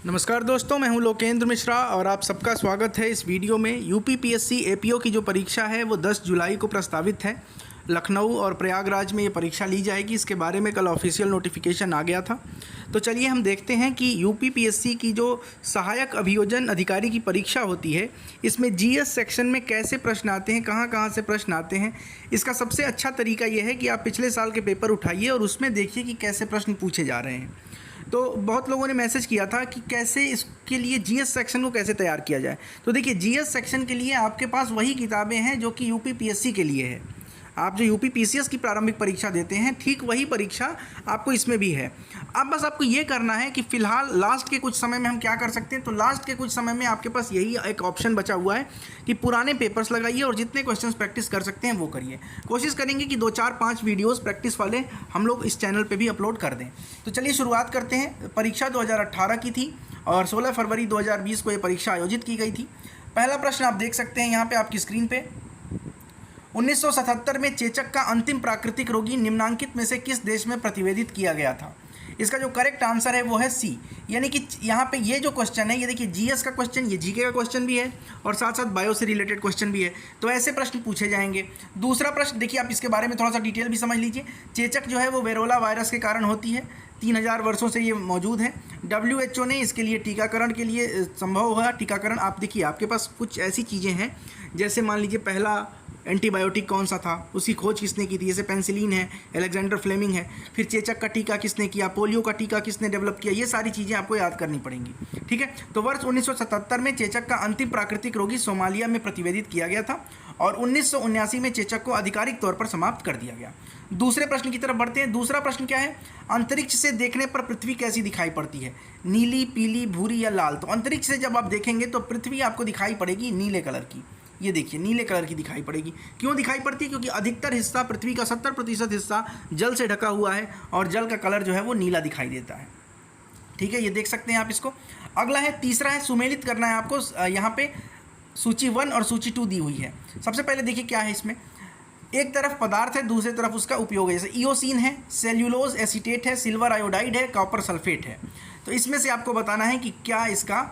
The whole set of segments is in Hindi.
नमस्कार दोस्तों, मैं हूं लोकेंद्र मिश्रा और आप सबका स्वागत है इस वीडियो में। यूपीपीएससी एपीओ की जो परीक्षा है वो 10 जुलाई को प्रस्तावित है। लखनऊ और प्रयागराज में ये परीक्षा ली जाएगी। इसके बारे में कल ऑफिशियल नोटिफिकेशन आ गया था। तो चलिए हम देखते हैं कि यूपीपीएससी की जो सहायक अभियोजन अधिकारी की परीक्षा होती है, इसमें जीएस सेक्शन में कैसे प्रश्न आते हैं, कहाँ कहाँ से प्रश्न आते हैं। इसका सबसे अच्छा तरीका ये है कि आप पिछले साल के पेपर उठाइए और उसमें देखिए कि कैसे प्रश्न पूछे जा रहे हैं। तो बहुत लोगों ने मैसेज किया था कि कैसे इसके लिए जीएस सेक्शन को कैसे तैयार किया जाए। तो देखिए, जीएस सेक्शन के लिए आपके पास वही किताबें हैं जो कि यूपीपीएससी के लिए है। आप जो यूपीपीसीएस की प्रारंभिक परीक्षा देते हैं, ठीक वही परीक्षा आपको इसमें भी है। अब बस आपको ये करना है कि फ़िलहाल लास्ट के कुछ समय में हम क्या कर सकते हैं। तो लास्ट के कुछ समय में आपके पास यही एक ऑप्शन बचा हुआ है कि पुराने पेपर्स लगाइए और जितने क्वेश्चंस प्रैक्टिस कर सकते हैं वो करिए। कोशिश करेंगे कि 2 4 5 वीडियोस प्रैक्टिस वाले हम लोग इस चैनल पे भी अपलोड कर दें। तो चलिए शुरुआत करते हैं। परीक्षा 2018 की थी और 16 फरवरी 2020 को ये परीक्षा आयोजित की गई थी। पहला प्रश्न आप देख सकते हैं यहाँ पे आपकी स्क्रीन पे। 1977 में चेचक का अंतिम प्राकृतिक रोगी निम्नांकित में से किस देश में प्रतिवेदित किया गया था। इसका जो करेक्ट आंसर है वो है सी। यानी कि यहाँ पे ये जो क्वेश्चन है, ये देखिए जीएस का क्वेश्चन, ये जीके का क्वेश्चन भी है और साथ साथ बायो से रिलेटेड क्वेश्चन भी है। तो ऐसे प्रश्न पूछे जाएंगे। दूसरा प्रश्न देखिए, आप इसके बारे में थोड़ा सा डिटेल भी समझ लीजिए। चेचक जो है वो वेरोला वायरस के कारण होती है। 3000 वर्षों से ये मौजूद है। WHO ने इसके लिए टीकाकरण के लिए संभव हुआ टीकाकरण। आप देखिए, आपके पास कुछ ऐसी चीज़ें हैं जैसे मान लीजिए पहला एंटीबायोटिक कौन सा था, उसकी खोज किसने की थी। जैसे पेनिसिलिन है, अलेक्जेंडर फ्लेमिंग है। फिर चेचक का टीका किसने किया, पोलियो का टीका किसने डेवलप किया। ये सारी चीज़ें आपको याद करनी पड़ेंगी, ठीक है। तो वर्ष 1977 में चेचक का अंतिम प्राकृतिक रोगी सोमालिया में प्रतिवेदित किया गया था और 1979 में चेचक को आधिकारिक तौर पर समाप्त कर दिया गया। दूसरे प्रश्न की तरफ बढ़ते हैं। दूसरा प्रश्न क्या है, अंतरिक्ष से देखने पर पृथ्वी कैसी दिखाई पड़ती है, नीली, पीली, भूरी या लाल। तो अंतरिक्ष से जब आप देखेंगे तो पृथ्वी आपको दिखाई पड़ेगी नीले कलर की। ये देखिए, नीले कलर की दिखाई पड़ेगी। क्यों दिखाई पड़ती है? क्योंकि अधिकतर हिस्सा, पृथ्वी का 70% हिस्सा जल से ढका हुआ है और जल का कलर जो है वो नीला दिखाई देता है, ठीक है। ये देख सकते हैं आप इसको। अगला है, तीसरा है, सुमेलित करना है आपको। यहाँ पे सूची 1 और सूची 2 दी हुई है। सबसे पहले देखिए क्या है इसमें। एक तरफ पदार्थ है, दूसरी तरफ उसका उपयोग है। जैसे इओसिन है, सेल्यूलोज एसीटेट है, सिल्वर आयोडाइड है, कॉपर सल्फेट है। तो इसमें से आपको बताना है कि क्या इसका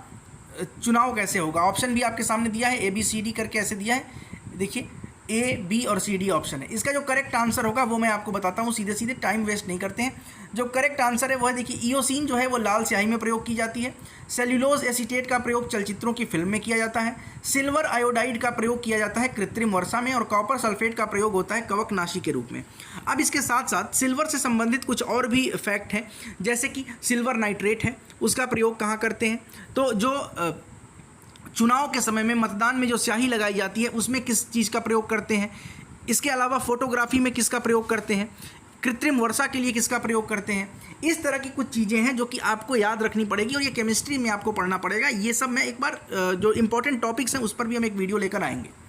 चुनाव कैसे होगा। ऑप्शन भी आपके सामने दिया है, ABCD करके ऐसे दिया है। देखिए, A, B और CD ऑप्शन है। इसका जो करेक्ट आंसर होगा वो मैं आपको बताता हूँ सीधे सीधे, टाइम वेस्ट नहीं करते हैं। जो करेक्ट आंसर है वो है, देखिए, इओसिन जो है वो लाल स्याही में प्रयोग की जाती है। सेल्यूलोज एसीटेट का प्रयोग चलचित्रों की फिल्म में किया जाता है। सिल्वर आयोडाइड का प्रयोग किया जाता है कृत्रिम वर्षा में और कॉपर सल्फेट का प्रयोग होता है कवकनाशी के रूप में। अब इसके साथ साथ सिल्वर से संबंधित कुछ और भी फैक्ट हैं, जैसे कि सिल्वर नाइट्रेट है, उसका प्रयोग कहाँ करते हैं। तो जो चुनाव के समय में मतदान में जो स्याही लगाई जाती है उसमें किस चीज़ का प्रयोग करते हैं। इसके अलावा फोटोग्राफी में किसका प्रयोग करते हैं, कृत्रिम वर्षा के लिए किसका प्रयोग करते हैं। इस तरह की कुछ चीज़ें हैं जो कि आपको याद रखनी पड़ेगी और ये केमिस्ट्री में आपको पढ़ना पड़ेगा। ये सब मैं एक बार जो इंपॉर्टेंट टॉपिक्स हैं उस पर भी हम एक वीडियो लेकर आएंगे।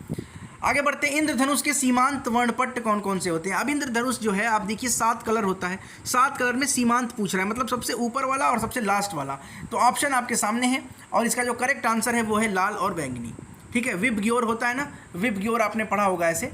आगे बढ़ते हैं। इंद्रधनुष के सीमांत वर्णपट्ट कौन कौन से होते हैं। अब इंद्रधनुष जो है, आप देखिए 7 कलर होता है। 7 कलर में सीमांत पूछ रहा है, मतलब सबसे ऊपर वाला और सबसे लास्ट वाला। तो ऑप्शन आपके सामने है और इसका जो करेक्ट आंसर है वो है लाल और बैंगनी, ठीक है। विबग्योर होता है ना, विबग्योर आपने पढ़ा होगा ऐसे।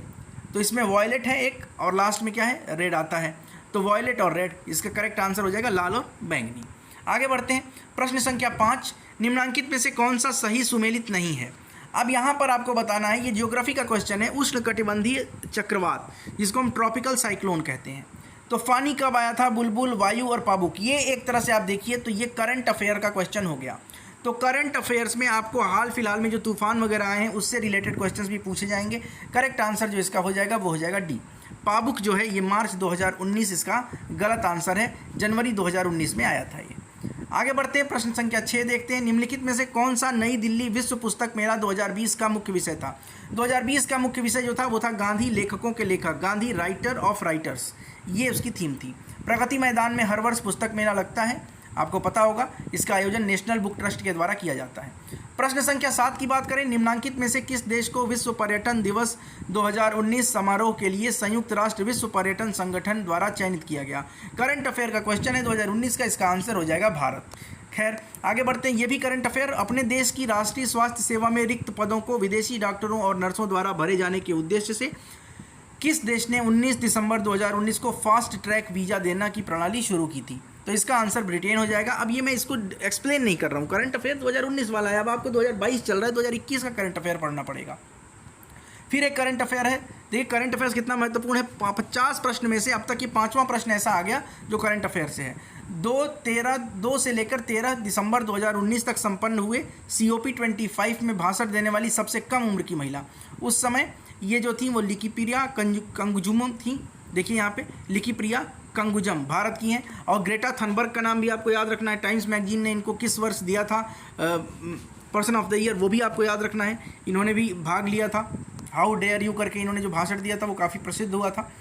तो इसमें वॉयलेट है एक और लास्ट में क्या है, रेड आता है। तो वॉयलेट और रेड, इसका करेक्ट आंसर हो जाएगा लाल और बैंगनी। आगे बढ़ते हैं। प्रश्न संख्या 5, निम्नांकित में से कौन सा सही सुमेलित नहीं है। अब यहाँ पर आपको बताना है, ये ज्योग्राफी का क्वेश्चन है। उष्णकटिबंधीय चक्रवात, जिसको हम ट्रॉपिकल साइक्लोन कहते हैं। तो फानी कब आया था, बुलबुल, वायु और पाबुक। ये एक तरह से आप देखिए तो ये करंट अफेयर का क्वेश्चन हो गया। तो करंट अफेयर्स में आपको हाल फिलहाल में जो तूफान वगैरह आए हैं उससे रिलेटेड क्वेश्चंस भी पूछे जाएंगे। करेक्ट आंसर जो इसका हो जाएगा वो हो जाएगा डी। पाबुक जो है ये मार्च 2019 इसका गलत आंसर है, जनवरी 2019 में आया था ये। आगे बढ़ते हैं। प्रश्न संख्या 6 देखते हैं। निम्नलिखित में से कौन सा नई दिल्ली विश्व पुस्तक मेला 2020 का मुख्य विषय था। 2020 का मुख्य विषय जो था वो था गांधी लेखकों के लेखक, गांधी राइटर ऑफ राइटर्स, ये उसकी थीम थी। प्रगति मैदान में हर वर्ष पुस्तक मेला लगता है, आपको पता होगा। इसका आयोजन नेशनल बुक ट्रस्ट के द्वारा किया जाता है। प्रश्न संख्या 7 की बात करें। निम्नांकित में से किस देश को विश्व पर्यटन दिवस 2019 समारोह के लिए संयुक्त राष्ट्र विश्व पर्यटन संगठन द्वारा चयनित किया गया। करंट अफेयर का क्वेश्चन है 2019 का, इसका आंसर हो जाएगा भारत। खैर आगे बढ़ते हैं। ये भी करंट अफेयर। अपने देश की राष्ट्रीय स्वास्थ्य सेवा में रिक्त पदों को विदेशी डॉक्टरों और नर्सों द्वारा भरे जाने के उद्देश्य से किस देश ने 19 दिसंबर 2019 को फास्ट ट्रैक वीज़ा देना की प्रणाली शुरू की थी। तो इसका आंसर ब्रिटेन हो जाएगा। अब ये मैं इसको एक्सप्लेन नहीं कर रहा हूँ, करंट अफेयर 2019 वाला है, अब आपको 2022 चल रहा है, 2021 का करंट अफेयर पढ़ना पड़ेगा। फिर एक करंट अफेयर है, देखिए करंट अफेयर्स कितना महत्वपूर्ण है। 50 प्रश्न में से अब तक ये 5वां प्रश्न ऐसा आ गया जो करंट अफेयर से है। 2 से लेकर 13 दिसंबर 2019 तक संपन्न हुए COP25 में भाषण देने वाली सबसे कम उम्र की महिला, उस समय ये जो थी वो लिकिप्रिया कंगुजुम थी। देखिए यहाँ पे लिकिप्रिया कंगुजम भारत की हैं। और ग्रेटा थनबर्ग का नाम भी आपको याद रखना है, टाइम्स मैगजीन ने इनको किस वर्ष दिया था पर्सन ऑफ द ईयर, वो भी आपको याद रखना है। इन्होंने भी भाग लिया था, हाउ डेयर यू करके इन्होंने जो भाषण दिया था वो काफ़ी प्रसिद्ध हुआ था।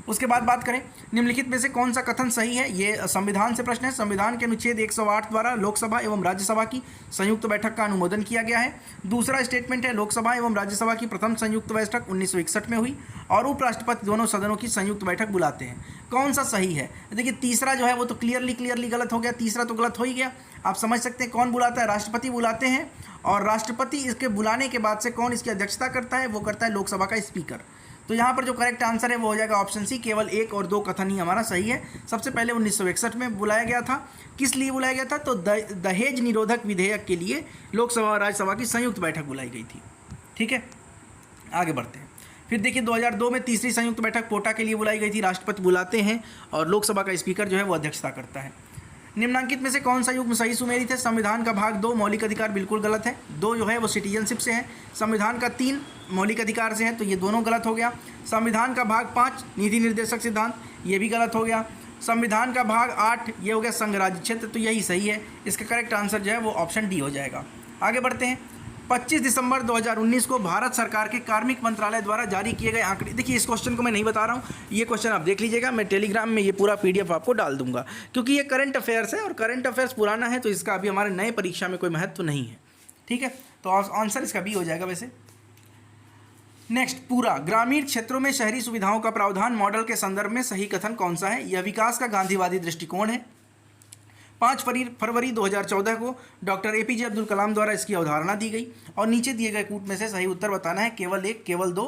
उसके बाद बात करें निम्नलिखित में से कौन सा कथन सही है, ये संविधान से प्रश्न है। संविधान के अनुच्छेद 108 द्वारा लोकसभा एवं राज्यसभा की संयुक्त बैठक का अनुमोदन किया गया है। दूसरा स्टेटमेंट है, लोकसभा एवं राज्यसभा की प्रथम संयुक्त बैठक 1961 में हुई और उपराष्ट्रपति दोनों सदनों की संयुक्त बैठक बुलाते हैं। कौन सा सही है? देखिए तीसरा जो है वो तो क्लियरली गलत हो गया, तीसरा तो गलत हो ही गया। आप समझ सकते हैं कौन बुलाता है, राष्ट्रपति बुलाते हैं, और राष्ट्रपति इसके बुलाने के बाद से कौन इसकी अध्यक्षता करता है, वो करता है लोकसभा का स्पीकर। तो यहाँ पर जो करेक्ट आंसर है वो हो जाएगा ऑप्शन सी, केवल 1 और 2 कथन ही हमारा सही है। सबसे पहले 1961 में बुलाया गया था। किस लिए बुलाया गया था? तो दहेज निरोधक विधेयक के लिए लोकसभा और राज्यसभा की संयुक्त बैठक बुलाई गई थी। ठीक है, आगे बढ़ते हैं। फिर देखिए 2002 में तीसरी संयुक्त बैठक पोटा के लिए बुलाई गई थी। राष्ट्रपति बुलाते हैं और लोकसभा का स्पीकर जो है वो अध्यक्षता करता है। निम्नांकित में से कौन सा युग्म सही सुमेलित है? संविधान का भाग 2 मौलिक अधिकार बिल्कुल गलत है। 2 जो है वो सिटीजनशिप से है। संविधान का 3 मौलिक अधिकार से है, तो ये दोनों गलत हो गया। संविधान का भाग 5 नीति निर्देशक सिद्धांत, ये भी गलत हो गया। संविधान का भाग 8 ये हो गया संघ राज्य क्षेत्र, तो यही सही है। इसका करेक्ट आंसर जो है वो ऑप्शन डी हो जाएगा। आगे बढ़ते हैं। 25 दिसंबर 2019 को भारत सरकार के कार्मिक मंत्रालय द्वारा जारी किए गए आंकड़े, देखिए इस क्वेश्चन को मैं नहीं बता रहा हूँ, ये क्वेश्चन आप देख लीजिएगा, मैं टेलीग्राम में ये पूरा PDF आपको डाल दूंगा, क्योंकि ये करंट अफेयर्स है और करंट अफेयर्स पुराना है तो इसका अभी हमारे नए परीक्षा में कोई महत्व नहीं है। ठीक है, तो आंसर इसका बी हो जाएगा वैसे। नेक्स्ट, पूरा ग्रामीण क्षेत्रों में शहरी सुविधाओं का प्रावधान मॉडल के संदर्भ में सही कथन कौन सा है? यह विकास का गांधीवादी दृष्टिकोण है। 5 फरवरी 2014 को डॉक्टर APJ अब्दुल कलाम द्वारा इसकी अवधारणा दी गई। और नीचे दिए गए कूट में से सही उत्तर बताना है, केवल 1, केवल 2,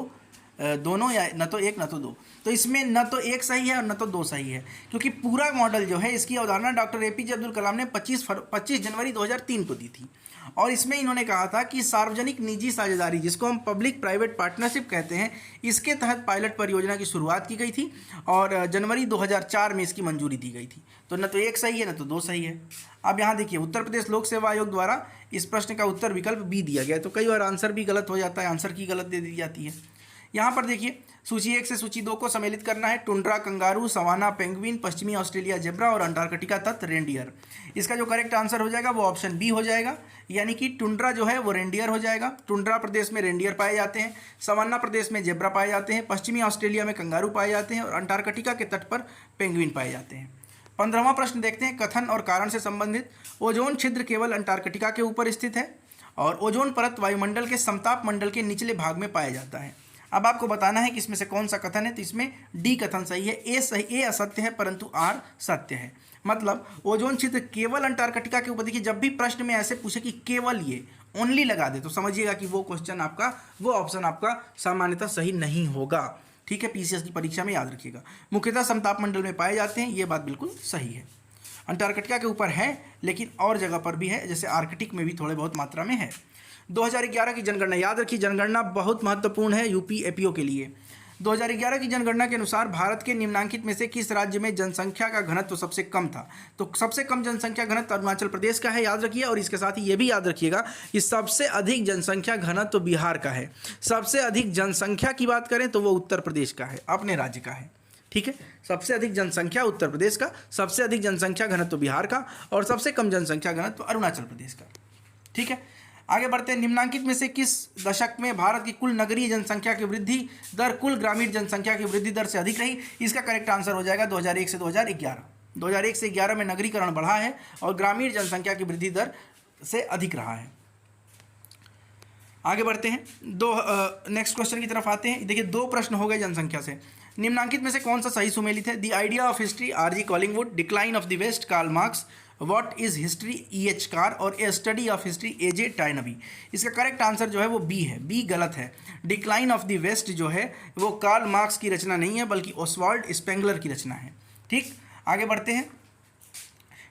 दोनों, या न तो 1 न तो 2। तो इसमें न तो 1 सही है और न तो 2 सही है, क्योंकि पूरा मॉडल जो है इसकी अवधारणा डॉक्टर APJ अब्दुल कलाम ने 25 जनवरी 2003 को दी थी। और इसमें इन्होंने कहा था कि सार्वजनिक निजी साझेदारी, जिसको हम पब्लिक प्राइवेट पार्टनरशिप कहते हैं, इसके तहत पायलट परियोजना की शुरुआत की गई थी और जनवरी 2004 में इसकी मंजूरी दी गई थी। तो न तो 1 सही है न तो 2 सही है। अब यहाँ देखिए, उत्तर प्रदेश लोक सेवा आयोग द्वारा इस प्रश्न का उत्तर विकल्प बी दिया गया है, तो कई बार आंसर भी गलत हो जाता है, आंसर की गलत दे दी जाती है। यहाँ पर देखिए सूची 1 से सूची 2 को सम्मिलित करना है। टुंड्रा कंगारू, सवाना पेंगुइन, पश्चिमी ऑस्ट्रेलिया जेब्रा और अंटार्कटिका तट रेंडियर। इसका जो करेक्ट आंसर हो जाएगा वो ऑप्शन बी हो जाएगा, यानी कि टुंड्रा जो है वो रेंडियर हो जाएगा। टुंड्रा प्रदेश में रेंडियर पाए जाते हैं, सवाना प्रदेश में जेब्रा पाए जाते हैं, पश्चिमी ऑस्ट्रेलिया में कंगारू पाए जाते हैं और अंटार्कटिका के तट पर पेंगुइन पाए जाते हैं। 15वां प्रश्न देखते हैं, कथन और कारण से संबंधित। ओजोन छिद्र केवल अंटार्कटिका के ऊपर स्थित है और ओजोन परत वायुमंडल के समताप मंडल के निचले भाग में पाया जाता है। अब आपको बताना है कि इसमें से कौन सा कथन है, तो इसमें डी कथन सही है। ए असत्य है परंतु आर सत्य है। मतलब ओजोन छिद्र केवल अंटार्कटिका के ऊपर, देखिए जब भी प्रश्न में ऐसे पूछे कि केवल ये ओनली लगा दे तो समझिएगा कि वो क्वेश्चन आपका, वो ऑप्शन आपका सामान्यतः सही नहीं होगा। ठीक है, PCS की परीक्षा में याद रखिएगा। मुख्यतः समताप मंडल में पाए जाते हैं, ये बात बिल्कुल सही है। अंटार्कटिका के ऊपर है लेकिन और जगह पर भी है, जैसे आर्कटिक में भी थोड़े बहुत मात्रा में है। 2011 की जनगणना याद रखिए, जनगणना बहुत महत्वपूर्ण है UP APO के लिए। 2011 की जनगणना के अनुसार भारत के निम्नांकित में से किस राज्य में जनसंख्या का घनत्व सबसे कम था? तो सबसे कम जनसंख्या घनत्व अरुणाचल प्रदेश का है, याद रखिए। और इसके साथ ही ये भी याद रखिएगा कि सबसे अधिक जनसंख्या घनत्व बिहार का है। सबसे अधिक जनसंख्या की बात करें तो वो उत्तर प्रदेश का है, अपने राज्य का है। ठीक है, सबसे अधिक जनसंख्या उत्तर प्रदेश का, सबसे अधिक जनसंख्या घनत्व बिहार का और सबसे कम जनसंख्या घनत्व अरुणाचल प्रदेश का। ठीक है, आगे बढ़ते हैं। निम्नांकित में से किस दशक में भारत की कुल नगरीय जनसंख्या की वृद्धि दर कुल ग्रामीण जनसंख्या की वृद्धि दर से अधिक रही? इसका करेक्ट आंसर हो जाएगा 2001 से 2011। 2001 से 11 में नगरीकरण बढ़ा है और ग्रामीण जनसंख्या की वृद्धि दर से अधिक रहा है। आगे बढ़ते हैं, नेक्स्ट क्वेश्चन की तरफ आते हैं। देखिए 2 प्रश्न हो गए जनसंख्या से। निम्नांकित में से कौन सा सही सुमेलित है? The idea of history RG Collingwood, decline of the West Karl Marx, what is history EH Carr और a study of history AJ Toynbee. इसका करेक्ट आंसर जो है वो बी है, बी गलत है। डिक्लाइन ऑफ द वेस्ट जो है वो कार्ल मार्क्स की रचना नहीं है बल्कि ओस्वाल्ड स्पेंगलर की रचना है। ठीक, आगे बढ़ते हैं।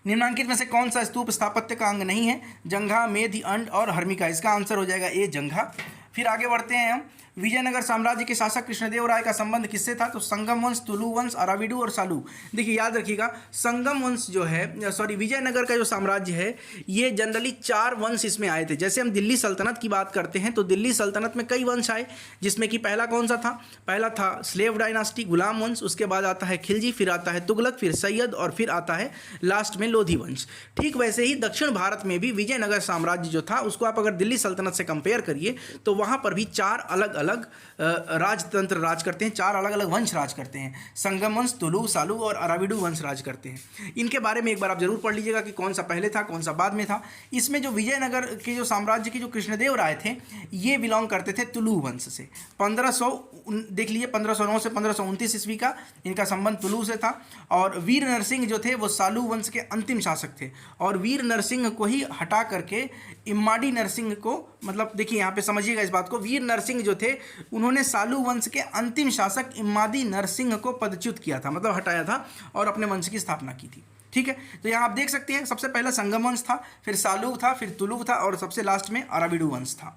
निम्नांकित में से कौन सा स्तूप स्थापत्य का अंग नहीं है? जंघा, मेधि, अंड और हर्मिका। इसका आंसर हो जाएगा ए, जंघा। फिर आगे बढ़ते हैं हम। विजयनगर साम्राज्य के शासक कृष्णदेव राय का संबंध किससे था? तो संगम वंश, तुलु वंश, अराविडु और सालू। देखिए याद रखिएगा, संगम वंश जो है, सॉरी, विजयनगर का जो साम्राज्य है, ये जनरली 4 वंश इसमें आए थे। जैसे हम दिल्ली सल्तनत की बात करते हैं तो दिल्ली सल्तनत में कई वंश आए, जिसमें कि पहला कौन सा था? पहला था स्लेव डायनास्टी, गुलाम वंश, उसके बाद आता है खिलजी, फिर आता है तुगलक, फिर सैयद और फिर आता है लास्ट में लोधी वंश। ठीक वैसे ही दक्षिण भारत में भी विजयनगर साम्राज्य जो था, उसको आप अगर दिल्ली सल्तनत से कंपेयर करिए तो वहाँ पर भी 4 अलग अलग राजतंत्र राज करते हैं, 4 अलग अलग वंश राज करते हैं। संगम वंश, तुलु, सालू और अराविडु वंश राज करते हैं। इनके बारे में एक बार आप जरूर पढ़ लीजिएगा कि कौन सा पहले था, कौन सा बाद में था। इसमें जो विजयनगर के जो साम्राज्य के जो कृष्णदेव राय थे, ये बिलोंग करते थे तुलु वंश से। 1500 देख लीजिए, 1509 से 1529 ईस्वी का इनका संबंध तुलु से था। और वीर नरसिंह जो थे वो सालू वंश के अंतिम शासक थे, और वीर नरसिंह को ही हटा करके इम्माडी नरसिंह को, मतलब देखिए यहाँ पे समझिएगा इस बात को, वीर नरसिंह जो थे उन्होंने सालू वंश के अंतिम शासक इम्मादी नरसिंह को पदच्युत किया था, मतलब हटाया था और अपने वंश की स्थापना की थी। ठीक है, तो यहाँ आप देख सकते हैं सबसे पहला संगम वंश था, फिर सालू था, फिर तुलु था और सबसे लास्ट में अराविडु वंश था।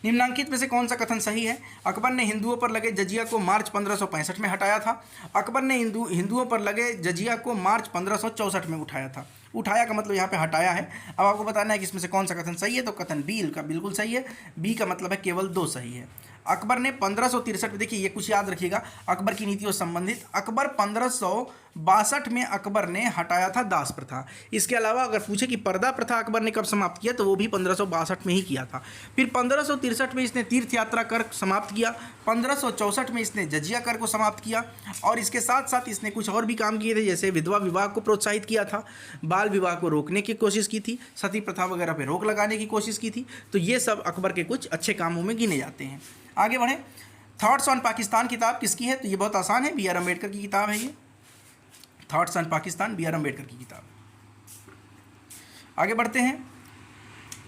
निम्नांकित में से कौन सा कथन सही है? अकबर ने हिंदुओं पर लगे जजिया को मार्च 1565 में हटाया था। अकबर ने हिंदुओं पर लगे जजिया को मार्च 1564 में उठाया था। उठाया का मतलब यहाँ पे हटाया है। अब आपको बताना है कि इसमें से कौन सा कथन सही है, तो कथन बी का बिल्कुल सही है। बी का मतलब है केवल 2 सही है। अकबर ने 1563 में, देखिए ये कुछ याद रखिएगा अकबर की नीतियों से संबंधित, अकबर 1562 में अकबर ने हटाया था दास प्रथा। इसके अलावा अगर पूछे कि पर्दा प्रथा अकबर ने कब समाप्त किया, तो वो भी 1562 में ही किया था। फिर 1563 में इसने तीर्थ यात्रा कर समाप्त किया, 1564 में इसने जजिया कर को समाप्त किया, और इसके साथ साथ इसने कुछ और भी काम किए थे, जैसे विधवा विवाह को प्रोत्साहित किया था, बाल विवाह को रोकने की कोशिश की थी, सती प्रथा वगैरह पे रोक लगाने की कोशिश की थी। तो ये सब अकबर के कुछ अच्छे कामों में गिने जाते हैं। आगे बढ़ें। थॉट्स ऑन पाकिस्तान किताब किसकी है? तो ये बहुत आसान है, बी आर अम्बेडकर की किताब है ये। Thoughts on Pakistan B R Ambedkar की किताब। आगे बढ़ते हैं।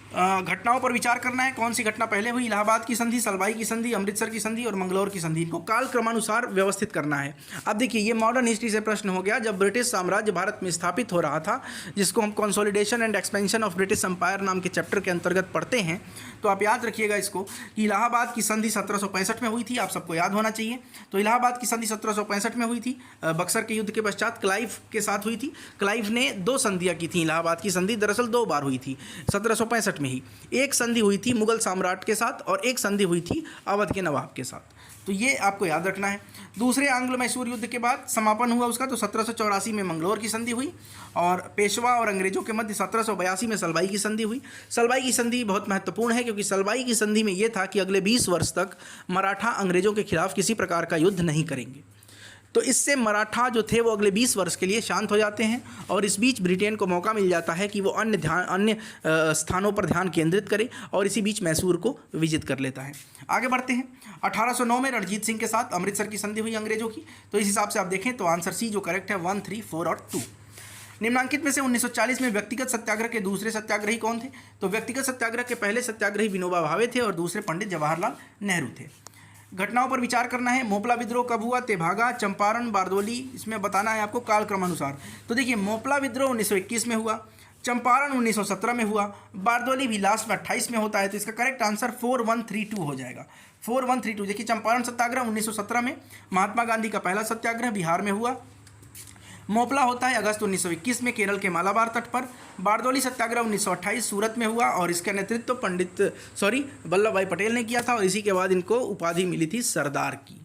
घटनाओं पर विचार करना है। कौन सी घटना पहले हुई? इलाहाबाद की संधि, सलवाई की संधि, अमृतसर की संधि और मंगलौर की संधि। इनको काल क्रमानुसार व्यवस्थित करना है। अब देखिए ये मॉडर्न हिस्ट्री से प्रश्न हो गया, जब ब्रिटिश साम्राज्य भारत में स्थापित हो रहा था, जिसको हम consolidation and expansion of British empire नाम के चैप्टर के अंतर्गत पढ़ते हैं, तो आप याद रखिएगा इसको कि इलाहाबाद की संधि 1765 में हुई थी, आप सबको याद होना चाहिए। तो इलाहाबाद की संधि 1765 में हुई थी, बक्सर के युद्ध के पश्चात क्लाइव के साथ हुई थी। क्लाइव ने 2 संधियाँ की थी। इलाहाबाद की संधि दरअसल 2 बार हुई थी 1765 में ही। एक संधि हुई थी मुगल सम्राट के साथ और एक संधि हुई थी अवध के नवाब के साथ, तो ये आपको याद रखना है। दूसरे आंग्लो मैसूर युद्ध के बाद समापन हुआ उसका, तो 1784 में मंगलौर की संधि हुई, और पेशवा और अंग्रेजों के मध्य 1782 में सलवाई की संधि हुई। सलवाई की संधि बहुत महत्वपूर्ण है, क्योंकि सलवाई की संधि में ये था कि अगले 20 वर्ष तक मराठा अंग्रेजों के खिलाफ किसी प्रकार का युद्ध नहीं करेंगे। तो इससे मराठा जो थे वो अगले 20 वर्ष के लिए शांत हो जाते हैं, और इस बीच ब्रिटेन को मौका मिल जाता है कि वो अन्य स्थानों पर ध्यान केंद्रित करे, और इसी बीच मैसूर को विजित कर लेता है। आगे बढ़ते हैं। 1809 में रणजीत सिंह के साथ अमृतसर की संधि हुई अंग्रेजों की। तो इस हिसाब से आप देखें तो आंसर सी जो करेक्ट है 1, 3, 4 और 2। निम्नांकित में से 1940 में व्यक्तिगत सत्याग्रह के दूसरे सत्याग्रही कौन थे? तो व्यक्तिगत सत्याग्रह के पहले सत्याग्रही विनोबा भावे थे और दूसरे पंडित जवाहरलाल नेहरू थे। घटनाओं पर विचार करना है। मोपला विद्रोह कब हुआ? तेभागा, चंपारण, बारदोली, इसमें बताना है आपको काल क्रमानुसार। तो देखिए मोपला विद्रोह 1921 में हुआ, चंपारण 1917 में हुआ, बारदोली भी लास्ट में 28 में होता है। तो इसका करेक्ट आंसर 4132 हो जाएगा। 4132। देखिए चंपारण सत्याग्रह 1917 में, महात्मा गांधी का पहला सत्याग्रह बिहार में हुआ। मोपला होता है अगस्त 1921 में केरल के मालाबार तट पर। बारदोली सत्याग्रह 1928 सूरत में हुआ, और इसका नेतृत्व वल्लभ भाई पटेल ने किया था, और इसी के बाद इनको उपाधि मिली थी सरदार की।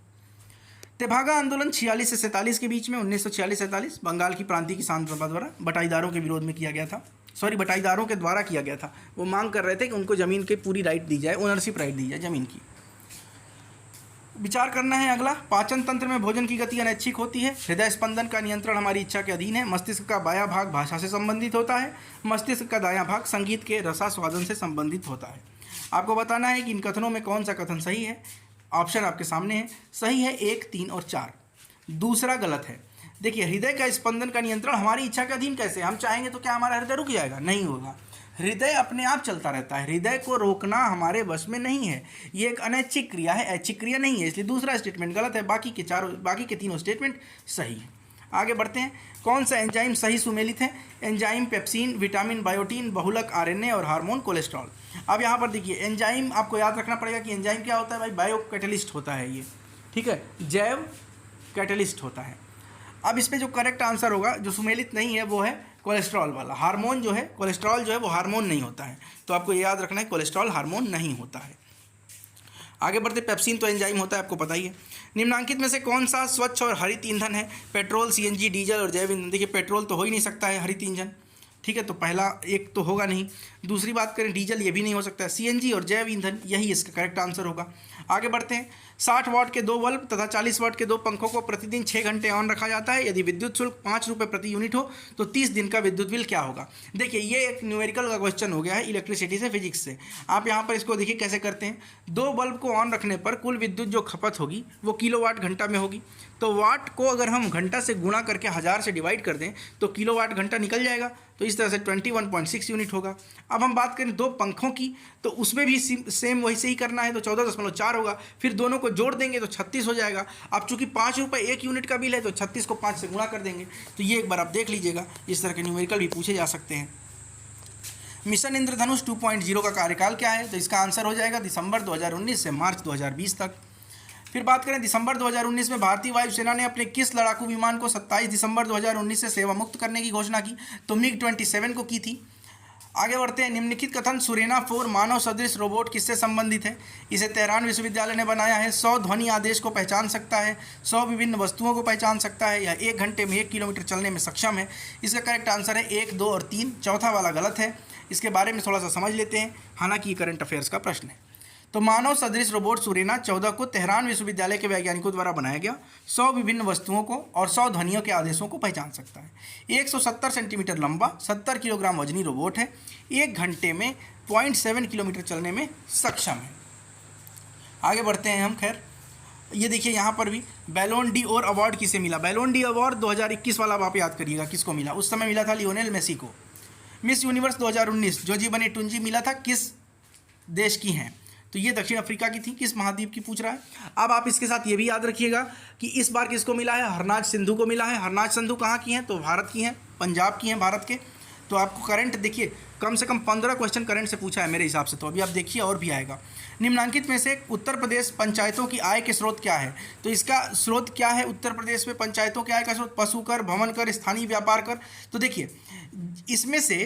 तेभागा आंदोलन 46 से 47 के बीच में, 1946-47 बंगाल की प्रांतीय किसान सभा द्वारा बटाईदारों के विरोध में किया गया था। बटाईदारों के द्वारा किया गया था। वो मांग कर रहे थे कि उनको ज़मीन की पूरी राइट दी जाए, ओनरशिप राइट दी जाए ज़मीन की। विचार करना है अगला। पाचन तंत्र में भोजन की गति अनैच्छिक होती है। हृदय स्पंदन का नियंत्रण हमारी इच्छा के अधीन है। मस्तिष्क का बायां भाग भाषा से संबंधित होता है। मस्तिष्क का दायां भाग संगीत के रसास्वादन से संबंधित होता है। आपको बताना है कि इन कथनों में कौन सा कथन सही है। ऑप्शन आपके सामने है। सही है 1, 3 और 4। दूसरा गलत है। देखिए हृदय का स्पंदन का नियंत्रण हमारी इच्छा के अधीन कैसे? हम चाहेंगे तो क्या हमारा हृदय रुक जाएगा? नहीं होगा। हृदय अपने आप चलता रहता है। हृदय को रोकना हमारे वश में नहीं है। ये एक अनैच्छिक क्रिया है, ऐच्छिक क्रिया नहीं है। इसलिए दूसरा स्टेटमेंट गलत है। बाकी के तीनों स्टेटमेंट सही है। आगे बढ़ते हैं, कौन सा एंजाइम सही सुमेलित है? एंजाइम पेप्सिन, विटामिन, बायोटीन, बहुलक आरएनए और हार्मोन कोलेस्ट्रॉल। अब यहाँ पर देखिए एंजाइम आपको याद रखना पड़ेगा कि एंजाइम क्या होता है भाई, बायो कैटलिस्ट होता है ये, ठीक है, जैव कैटलिस्ट होता है। अब इस पर जो करेक्ट आंसर होगा, जो सुमेलित नहीं है वो है कोलेस्ट्रॉल वाला। हार्मोन जो है, कोलेस्ट्रॉल जो है वो हार्मोन नहीं होता है, तो आपको ये याद रखना है कोलेस्ट्रॉल हार्मोन नहीं होता है। आगे बढ़ते, पेप्सिन तो एंजाइम होता है, आपको पता ही है। निम्नलिखित में से कौन सा स्वच्छ और हरित ईंधन है? पेट्रोल, सीएनजी, डीजल और जैव ईंधन। देखिए पेट्रोल तो हो ही नहीं सकता है हरित ईंधन, ठीक है, तो पहला एक तो होगा नहीं। दूसरी बात करें डीजल, ये भी नहीं हो सकता है। सीएनजी और जैव ईंधन यही इसका करेक्ट आंसर होगा। आगे बढ़ते हैं, 60 वाट के 2 बल्ब तथा 40 वाट के 2 पंखों को प्रतिदिन 6 घंटे ऑन रखा जाता है। यदि विद्युत शुल्क 5 रुपये प्रति यूनिट हो तो 30 दिन का विद्युत बिल क्या होगा? देखिए ये एक न्यूमेरिकल का क्वेश्चन हो गया है इलेक्ट्रिसिटी से, फिजिक्स से। आप यहाँ पर इसको देखिए कैसे करते हैं। 2 बल्ब को ऑन रखने पर कुल विद्युत जो खपत होगी वो किलोवाट घंटा में होगी, तो वाट को अगर हम घंटा से गुणा करके 1000 से डिवाइड कर दें तो किलोवाट घंटा निकल जाएगा, तो इस तरह से 21.6 यूनिट होगा। अब हम बात करें 2 पंखों की, तो उसमें भी सेम वैसे ही करना है, तो 14.4 होगा, फिर दोनों को जोड़ देंगे तो 36 हो जाएगा। अब चूंकि 5 रुपये 1 यूनिट का बिल है तो 36 को 5 से गुणा कर देंगे। तो ये एक बार आप देख लीजिएगा, इस तरह के न्यूमेरिकल भी पूछे जा सकते हैं। मिशन इंद्रधनुष 2.0 का कार्यकाल क्या है? तो इसका आंसर हो जाएगा दिसंबर 2019 से मार्च 2020 तक। फिर बात करें दिसंबर 2019 में भारतीय वायुसेना ने अपने किस लड़ाकू विमान को 27 दिसंबर 2019 से सेवा मुक्त करने की घोषणा की? तो MiG-27 को की थी। आगे बढ़ते हैं, निम्नलिखित कथन सुरेना 4 मानव सदृश रोबोट किससे संबंधित है? इसे तेहरान विश्वविद्यालय ने बनाया है। 100 ध्वनि आदेश को पहचान सकता है, 100 विभिन्न वस्तुओं को पहचान सकता है, या 1 घंटे में 1 किलोमीटर चलने में सक्षम है। इसका करेक्ट आंसर है 1, 2 और 3, चौथा वाला गलत है। इसके बारे में थोड़ा सा समझ लेते हैं, हालांकि ये करंट अफेयर्स का प्रश्न है। तो मानव सदृश रोबोट सुरेना 14 को तेहरान विश्वविद्यालय के वैज्ञानिकों द्वारा बनाया गया। 100 विभिन्न वस्तुओं को और 100 ध्वनियों के आदेशों को पहचान सकता है। 170 सेंटीमीटर लंबा, 70 किलोग्राम वजनी रोबोट है। 1 घंटे में 0.7 किलोमीटर चलने में सक्षम है। आगे बढ़ते हैं हम। खैर ये देखिए यहाँ पर भी बैलोन डी और अवार्ड किसे मिला? बैलोन डी अवार्ड 2021 वाला आप याद करिएगा किसको मिला। उस समय मिला था लियोनेल मेसी को। मिस यूनिवर्स 2019 जोजी बनी टुंजी मिला था किस देश की हैं? तो ये दक्षिण अफ्रीका की थी। किस महाद्वीप की पूछ रहा है? अब आप इसके साथ ये भी याद रखिएगा कि इस बार किसको मिला है? हरनाज सिंधु को मिला है। हरनाज सिंधु कहाँ की हैं? तो भारत की हैं, पंजाब की हैं, भारत के। तो आपको करंट देखिए कम से कम 15 क्वेश्चन करंट से पूछा है मेरे हिसाब से, तो अभी आप देखिए और भी आएगा। निम्नलिखित में से उत्तर प्रदेश पंचायतों की आय के स्रोत क्या है? तो इसका स्रोत क्या है उत्तर प्रदेश में पंचायतों की आय का स्रोत? पशु कर, भवन कर, स्थानीय व्यापार कर। तो देखिए इसमें से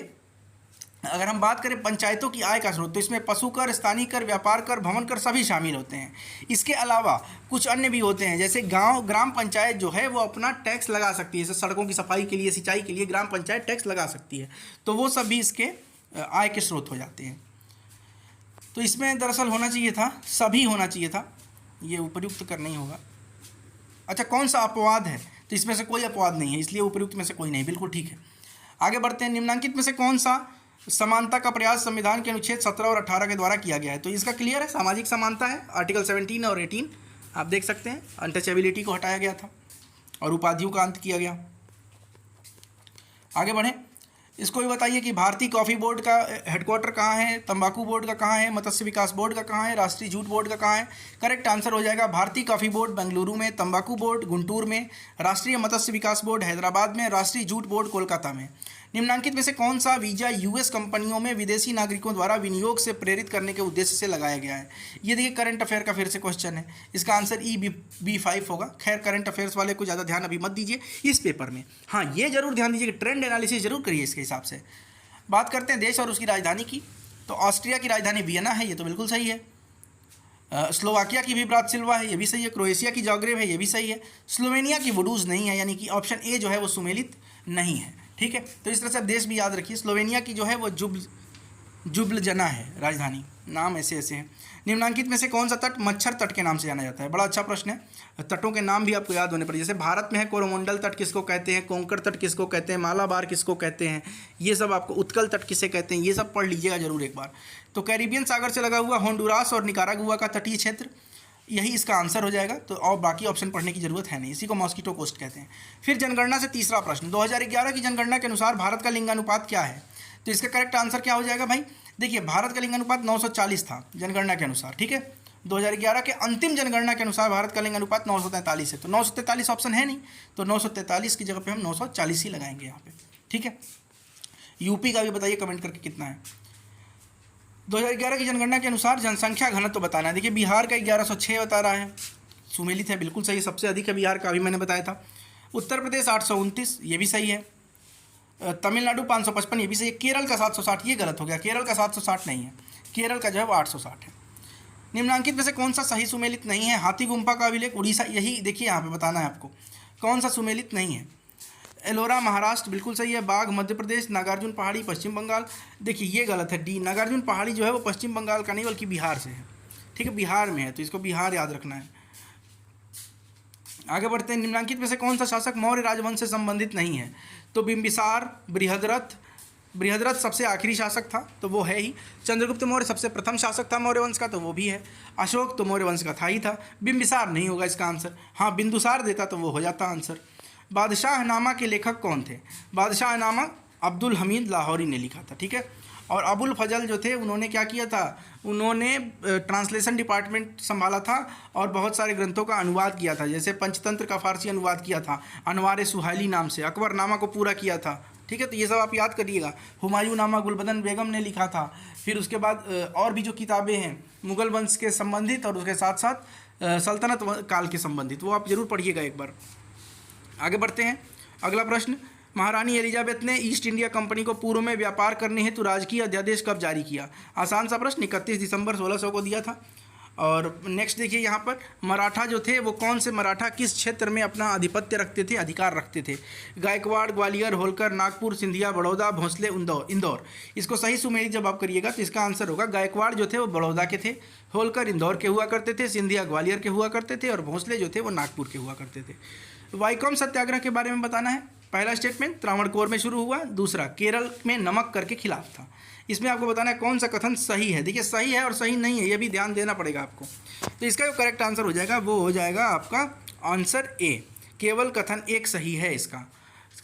अगर हम बात करें पंचायतों की आय का स्रोत, तो इसमें पशु कर, स्थानीय कर, व्यापार कर, भवन कर सभी शामिल होते हैं। इसके अलावा कुछ अन्य भी होते हैं, जैसे ग्राम पंचायत जो है वो अपना टैक्स लगा सकती है, जैसे सड़कों की सफाई के लिए, सिंचाई के लिए ग्राम पंचायत टैक्स लगा सकती है, तो वो सब भी इसके आय के स्रोत हो जाते हैं। तो इसमें दरअसल होना चाहिए था, सभी होना चाहिए था, ये उपयुक्त कर नहीं होगा। अच्छा, कौन सा अपवाद है? तो इसमें से कोई अपवाद नहीं है, इसलिए उपयुक्त में से कोई नहीं, बिल्कुल ठीक है। आगे बढ़ते हैं, निम्नलिखित में से कौन सा समानता का प्रयास संविधान के अनुच्छेद 17 और 18 के द्वारा किया गया है? तो इसका क्लियर है, सामाजिक समानता है। आर्टिकल 17 और 18 आप देख सकते हैं, अनटचेबिलिटी को हटाया गया था और उपाधियों का अंत किया गया। आगे बढ़ें, इसको भी बताइए कि भारतीय कॉफ़ी बोर्ड का हेडक्वार्टर कहाँ है, तंबाकू बोर्ड का कहाँ है, मत्स्य विकास बोर्ड का कहाँ है, राष्ट्रीय जूट बोर्ड का कहाँ है? करेक्ट आंसर हो जाएगा भारतीय कॉफ़ी बोर्ड बेंगलुरु में, तंबाकू बोर्ड गुंटूर में, राष्ट्रीय मत्स्य विकास बोर्ड हैदराबाद में, राष्ट्रीय जूट बोर्ड कोलकाता में। निम्नलिखित में से कौन सा वीज़ा यूएस कंपनियों में विदेशी नागरिकों द्वारा विनियोग से प्रेरित करने के उद्देश्य से लगाया गया है? ये देखिए करंट अफेयर का फिर से क्वेश्चन है, इसका आंसर B5 होगा। खैर करंट अफेयर्स वाले को ज़्यादा ध्यान अभी मत दीजिए इस पेपर में। हाँ, ये जरूर ध्यान दीजिए कि ट्रेंड एनालिसिस जरूर करिए इसके हिसाब से। बात करते हैं देश और उसकी राजधानी की, तो ऑस्ट्रिया की राजधानी वियना है, ये तो बिल्कुल सही है। स्लोवाकिया की भी ब्रातिस्लावा है, ये भी सही है। क्रोएशिया की जाग्रेब है, ये भी सही है। स्लोवेनिया की वुडूज नहीं है, यानी कि ऑप्शन ए जो है वो सुमेलित नहीं है। ठीक है, तो इस तरह से आप देश भी याद रखिए। स्लोवेनिया की जो है वो जुब्लजना है राजधानी, नाम ऐसे ऐसे हैं। निम्नलिखित में से कौन सा तट मच्छर तट के नाम से जाना जाता है? बड़ा अच्छा प्रश्न है। तटों के नाम भी आपको याद होने पड़े, जैसे भारत में है कोरोमंडल तट किसको कहते हैं, कोंकण तट किसको कहते हैं, मालाबार किसको कहते हैं, ये सब आपको, उत्कल तट किसे कहते हैं, ये सब पढ़ लीजिएगा जरूर एक बार। तो कैरिबियन सागर से लगा हुआ होंडुरास और निकारागुआ का तटीय क्षेत्र, यही इसका आंसर हो जाएगा। तो और बाकी ऑप्शन पढ़ने की जरूरत है नहीं, इसी को मॉस्किटो कोस्ट कहते हैं। फिर जनगणना से तीसरा प्रश्न, 2011 की जनगणना के अनुसार भारत का लिंगानुपात क्या है? तो इसका करेक्ट आंसर क्या हो जाएगा भाई? देखिए भारत का लिंगानुपात 940 था जनगणना के अनुसार, ठीक है, 2011 के अंतिम जनगणना के अनुसार भारत का लिंग अनुपात 943 है। तो 943 ऑप्शन है नहीं, तो 943 की जगह पे हम 940 ही लगाएंगे यहाँ पे। ठीक है, यूपी का भी बताइए कमेंट करके कितना है। 2011 की जनगणना के अनुसार जनसंख्या घनत्व तो बताना है। देखिए बिहार का 1106 बता रहा है, सुमेलित है, बिल्कुल सही है, सबसे अधिक है बिहार का, अभी मैंने बताया था। उत्तर प्रदेश 829, ये भी सही है। तमिलनाडु 555, ये भी सही है। केरल का 760, ये गलत हो गया, केरल का 760 नहीं है, केरल का जो है वो 860 है। निम्नांकित में से कौन सा सही सुमेलित नहीं है? हाथी गुम्फा का अभिलेख उड़ीसा, यही देखिए यहाँ पे बताना है आपको कौन सा सुमेलित नहीं है। एलोरा महाराष्ट्र बिल्कुल सही है। बाघ मध्य प्रदेश। नागार्जुन पहाड़ी पश्चिम बंगाल, देखिए ये गलत है, डी। नागार्जुन पहाड़ी जो है वो पश्चिम बंगाल का नहीं बल्कि बिहार से है। ठीक है, बिहार में है, तो इसको बिहार याद रखना है। आगे बढ़ते हैं। निम्नांकित में से कौन सा शासक मौर्य राजवंश से संबंधित नहीं है? तो बिंबिसार, बृहद्रथ सबसे आखिरी शासक था, तो वो है ही। चंद्रगुप्त मौर्य सबसे प्रथम शासक था मौर्य वंश का, तो वो भी है। अशोक तो मौर्य वंश का था ही था। बिंबिसार नहीं होगा इसका आंसर, हाँ बिंदुसार देता तो वो हो जाता आंसर। बादशाहनामा के लेखक कौन थे? बादशाहनामा अब्दुल हमीद लाहौरी ने लिखा था। ठीक है, और अबुल फजल जो थे उन्होंने क्या किया था? उन्होंने ट्रांसलेशन डिपार्टमेंट संभाला था और बहुत सारे ग्रंथों का अनुवाद किया था, जैसे पंचतंत्र का फारसी अनुवाद किया था अनवार सुहाइली नाम से। अकबरनामा को पूरा किया था। ठीक है, तो ये सब आप याद करिएगा। हुमायूं नामा गुलबदन बेगम ने लिखा था। फिर उसके बाद और भी जो किताबें हैं मुग़ल वंश के संबंधित और उसके साथ साथ सल्तनत काल के संबंधित, वो आप जरूर पढ़िएगा एक बार। आगे बढ़ते हैं। अगला प्रश्न, महारानी एलिजाबेथ ने ईस्ट इंडिया कंपनी को पूर्व में व्यापार करने हेतु राजकीय अध्यादेश कब जारी किया? आसान सा प्रश्न, 31 दिसंबर 1600 को दिया था। और नेक्स्ट देखिए यहाँ पर, मराठा जो थे वो कौन से मराठा किस क्षेत्र में अपना आधिपत्य रखते थे, अधिकार रखते थे? गायकवाड़, ग्वालियर, होलकर, नागपुर, सिंधिया, बड़ौदा, भोंसले, इंदौर। इसको सही सुमेलित जब आप करिएगा तो इसका आंसर होगा गायकवाड़ जो थे वो बड़ौदा के थे, होलकर इंदौर के हुआ करते थे, सिंधिया ग्वालियर के हुआ करते थे और भोंसले जो थे वो नागपुर के हुआ करते थे। वाइकोम सत्याग्रह के बारे में बताना है। पहला स्टेटमेंट त्रावणकोर में शुरू हुआ, दूसरा केरल में नमक कर के खिलाफ था। इसमें आपको बताना है कौन सा कथन सही है। देखिए सही है और सही नहीं है, ये भी ध्यान देना पड़ेगा आपको। तो इसका जो करेक्ट आंसर हो जाएगा वो हो जाएगा आपका आंसर ए, केवल कथन एक सही है इसका।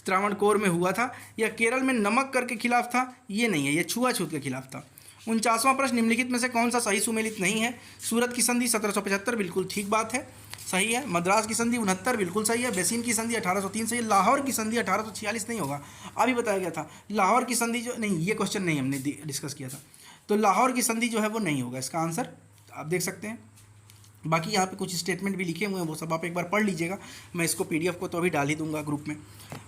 त्रावणकोर में हुआ था या केरल में नमक कर के खिलाफ था, ये नहीं है, ये छुआछूत के खिलाफ था। 49वां प्रश्न, निम्नलिखित में से कौन सा सही सुमेलित नहीं है? सूरत की संधि 1775 बिल्कुल ठीक बात है, सही है। मद्रास की संधि 69 बिल्कुल सही है। बेसिन की संधि 1803 सही है। लाहौर की संधि 1846 नहीं होगा, अभी बताया गया था। लाहौर की संधि जो नहीं, ये क्वेश्चन नहीं हमने डिस्कस किया था, तो लाहौर की संधि जो है वो नहीं होगा इसका आंसर, आप देख सकते हैं। बाकी यहाँ पे कुछ स्टेटमेंट भी लिखे हुए हैं, वो सब आप एक बार पढ़ लीजिएगा। मैं इसको PDF को तो अभी डाल ही दूंगा ग्रुप में।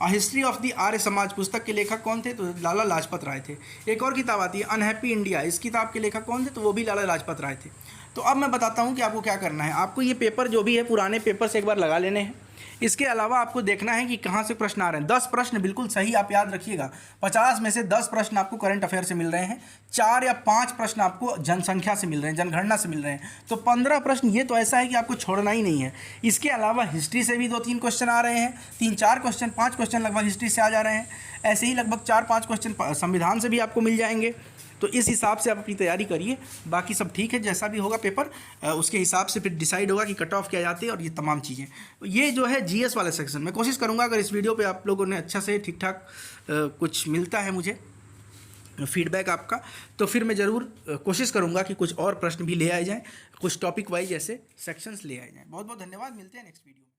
A history of the Arya Samaj पुस्तक के लेखक कौन थे? तो लाला लाजपत राय थे। एक और किताब आती है अनहैप्पी इंडिया, इस किताब के लेखक कौन थे? तो वो भी लाला लाजपत राय थे। तो अब मैं बताता हूँ कि आपको क्या करना है। आपको ये पेपर जो भी है पुराने पेपर से एक बार लगा लेने हैं। इसके अलावा आपको देखना है कि कहाँ से प्रश्न आ रहे हैं। 10 प्रश्न बिल्कुल सही आप याद रखिएगा। 50 में से 10 प्रश्न आपको करंट अफेयर से मिल रहे हैं, 4 या 5 प्रश्न आपको जनसंख्या से मिल रहे हैं, जनगणना से मिल रहे हैं। तो 15 प्रश्न ये तो ऐसा है कि आपको छोड़ना ही नहीं है। इसके अलावा हिस्ट्री से भी 2-3 क्वेश्चन आ रहे हैं, 3-4 क्वेश्चन, 5 क्वेश्चन लगभग हिस्ट्री से आ जा रहे हैं। ऐसे ही लगभग 4-5 क्वेश्चन संविधान से भी आपको मिल जाएंगे। तो इस हिसाब से आप अपनी तैयारी करिए। बाकी सब ठीक है, जैसा भी होगा पेपर उसके हिसाब से फिर डिसाइड होगा कि कट ऑफ क्या जाती है और ये तमाम चीज़ें। ये जो है GS वाले सेक्शन, मैं कोशिश करूँगा अगर इस वीडियो पे आप लोगों ने अच्छा से ठीक ठाक कुछ मिलता है मुझे फीडबैक आपका, तो फिर मैं ज़रूर कोशिश करूँगा कि कुछ और प्रश्न भी ले आए जाएँ, कुछ टॉपिक वाइज ऐसे सेक्शंस ले आए जाएँ। बहुत बहुत धन्यवाद, मिलते हैं नेक्स्ट वीडियो में।